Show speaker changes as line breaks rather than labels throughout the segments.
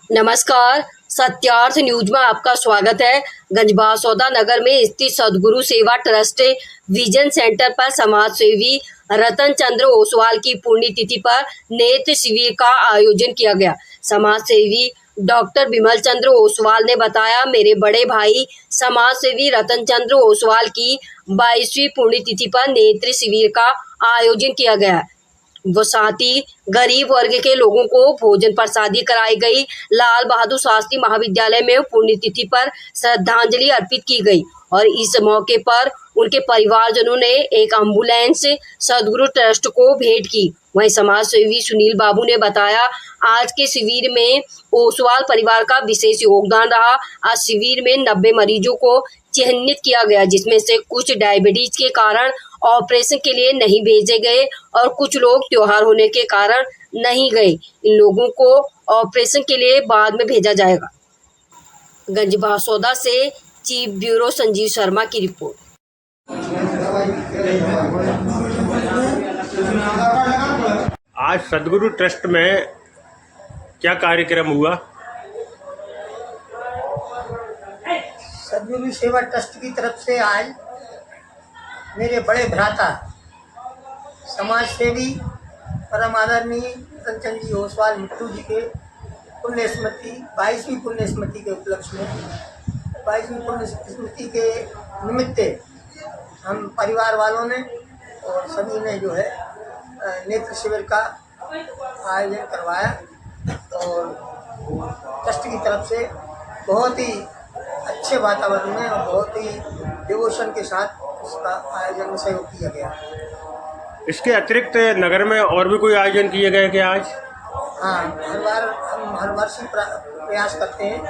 नमस्कार। सत्यार्थ न्यूज में आपका स्वागत है। गंजबासौदा नगर में स्थित सदगुरु सेवा ट्रस्ट विजन सेंटर पर समाज सेवी रतन चंद्र ओसवाल की पुण्यतिथि पर नेत्र शिविर का आयोजन किया गया। समाज सेवी डॉक्टर बिमल चंद्र ओसवाल ने बताया, मेरे बड़े भाई समाज सेवी रतन चंद्र ओसवाल की 22वीं पुण्यतिथि पर नेत्र शिविर का आयोजन किया गया। वो साथ ही गरीब वर्ग के लोगों को भोजन प्रसादी कराई गई। लाल बहादुर शास्त्री महाविद्यालय में पुण्यतिथि पर श्रद्धांजलि अर्पित की गई और इस मौके पर उनके परिवारजनों ने एक एम्बुलेंस सदगुरु ट्रस्ट को भेंट की। वहीं समाज सेवी सुनील बाबू ने बताया, आज के शिविर में ओसवाल परिवार का विशेष योगदान रहा। आज शिविर में 90 मरीजों को चिन्हित किया गया, जिसमें से कुछ डायबिटीज के कारण ऑपरेशन के लिए नहीं भेजे गए और कुछ लोग त्योहार होने के कारण नहीं गए। इन लोगों को ऑपरेशन के लिए बाद में भेजा जाएगा। गंजबासौदा से चीफ ब्यूरो संजीव शर्मा की रिपोर्ट।
आज सदगुरु ट्रस्ट में क्या कार्यक्रम हुआ?
सदगुरु सेवा ट्रस्ट की तरफ से आज मेरे बड़े भ्राता समाज सेवी परम आदरणीय रतन जी ओसवाल मिट्टू जी के पुण्य स्मृति 22वीं पुण्य स्मृति के उपलक्ष्य में 22वीं पुण्य स्मृति के निमित्त हम परिवार वालों ने और सभी ने जो है नेत्र शिविर का आयोजन करवाया और ट्रस्ट की तरफ से बहुत ही अच्छे वातावरण में और बहुत ही डिवोशन के साथ उसका आयोजन में सहयोग किया गया।
इसके अतिरिक्त नगर में और भी कोई आयोजन किए गए क्या आज?
हाँ, हम हर वर्ष ही प्रयास करते हैं,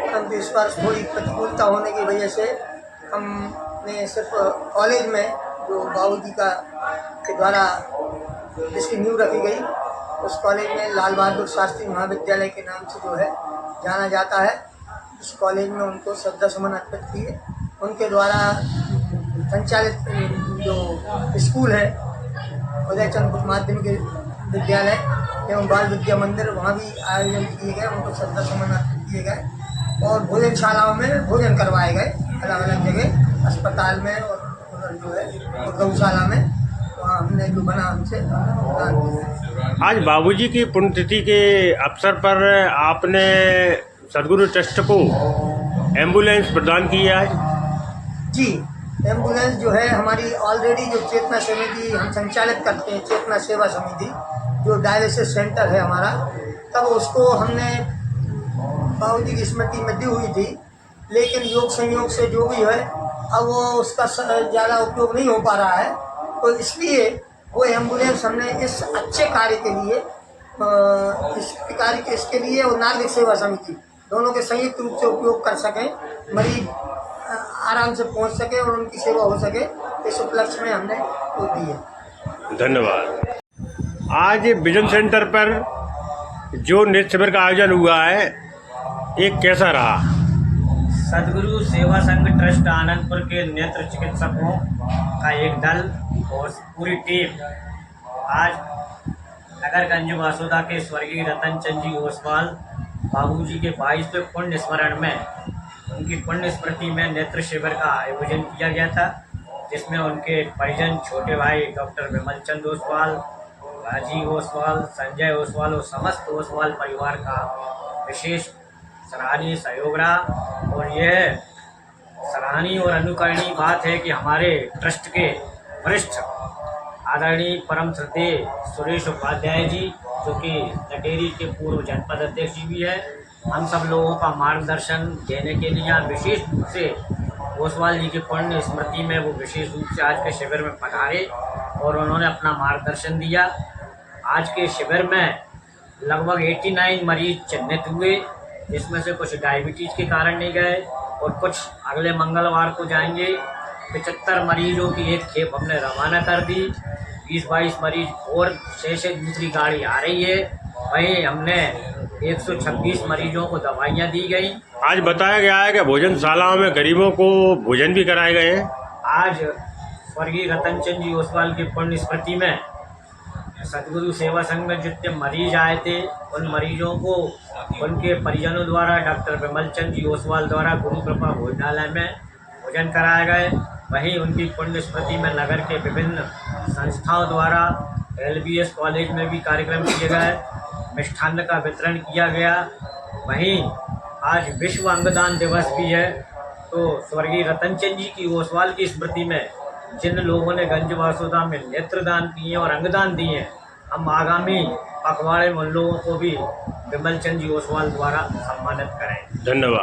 परंतु इस वर्ष थोड़ी प्रतिकूलता होने की वजह से हमने सिर्फ कॉलेज में जो बाबूजी के द्वारा जिसकी नींव रखी गई उस कॉलेज में लाल बहादुर शास्त्री महाविद्यालय के नाम से जो है जाना जाता है, उस कॉलेज में उनको श्रद्धा सुमन अर्पित किए। उनके द्वारा संचालित जो स्कूल है उदय चंद्र माध्यमिक विद्यालय एवं बाल विद्या मंदिर, वहाँ भी आयोजन किए गए, उनको श्रद्धा सुमन अर्पित किए गए और भोजनशालाओं में भोजन करवाए गए अलग अलग जगह, अस्पताल में और जो है गौशाला में, वहाँ हमने जो बना हमसे दान किया।
आज बाबूजी की पुण्यतिथि के अवसर पर आपने सदगुरु ट्रस्ट को एम्बुलेंस प्रदान की है आज?
जी, एम्बुलेंस जो है हमारी ऑलरेडी जो चेतना समिति हम संचालित करते हैं, चेतना सेवा समिति जो डायलिसिस सेंटर है हमारा, तब उसको हमने बाबूजी की स्मृति में दी हुई थी, लेकिन योग संयोग से जो भी है अब वो उसका ज़्यादा उपयोग नहीं हो पा रहा है, तो इसलिए वो एम्बुलेंस हमने इस अच्छे कार्य के लिए इसके लिए और नागरिक सेवा समिति दोनों के संयुक्त रूप से उपयोग कर सकें, मरीज आराम से पहुंच सके और उनकी सेवा हो सके, इस उपलक्ष्य में हमने वो दी है।
धन्यवाद। आज विजन सेंटर पर जो नेत्र शिविर का आयोजन हुआ है, एक कैसा रहा?
सदगुरु सेवा संघ ट्रस्ट आनंदपुर के नेत्र चिकित्सकों का एक दल और पूरी टीम आज नगर गंजबासौदा के स्वर्गीय रतन चंद जी ओसवाल बाबूजी के 22वें पुण्य स्मरण में उनकी पुण्य स्मृति में नेत्र शिविर का आयोजन किया गया था, जिसमें उनके परिजन छोटे भाई डॉक्टर बिमल चंद ओसवाल, राजीव ओसवाल, संजय ओसवाल और समस्त ओसवाल परिवार का विशेष सराहनीय सहयोग रहा। और यह सराहनीय और अनुकरणीय बात है कि हमारे ट्रस्ट के वरिष्ठ आदरणीय परम श्रद्धेय सुरेश उपाध्याय जी, जो कि लटेरी के पूर्व जनपद अध्यक्ष भी है, हम सब लोगों का मार्गदर्शन देने के लिए विशेष रूप से ओसवाल जी के पुण्य स्मृति में वो विशेष रूप से आज के शिविर में पधारे और उन्होंने अपना मार्गदर्शन दिया। आज के शिविर में लगभग 89 मरीज चिन्हित हुए, जिसमें से कुछ डायबिटीज़ के कारण नहीं गए और कुछ अगले मंगलवार को जाएंगे। 75 मरीजों की एक खेप हमने रवाना कर दी, 20-22 मरीज और से दूसरी गाड़ी आ रही है। वहीं हमने 126 मरीजों को दवाइयाँ दी गई।
आज बताया गया है कि भोजनशालाओं में गरीबों को भोजन भी कराए गए हैं।
आज स्वर्गीय रतन चंद जी ओसवाल की पुण्य स्मृति में सदगुरु सेवा संघ में जितने मरीज आए थे उन मरीजों को उनके परिजनों द्वारा डॉक्टर विमल चंद जी ओसवाल द्वारा गुरु कृपा भोजनालय में भोजन कराए गए। वहीं उनकी पुण्य स्मृति में नगर के विभिन्न संस्थाओं द्वारा LBS कॉलेज में भी कार्यक्रम किए गए, मिष्ठान्न का वितरण किया गया। वहीं आज विश्व अंगदान दिवस भी है, तो स्वर्गीय रतनचंद जी की ओसवाल की स्मृति में जिन लोगों ने गंज वासुदा में नेत्रदान दिए और अंगदान दिए हैं, हम आगामी पखवाड़े में उन लोगों को भी विमल चंद जी ओसवाल द्वारा सम्मानित करें।
धन्यवाद।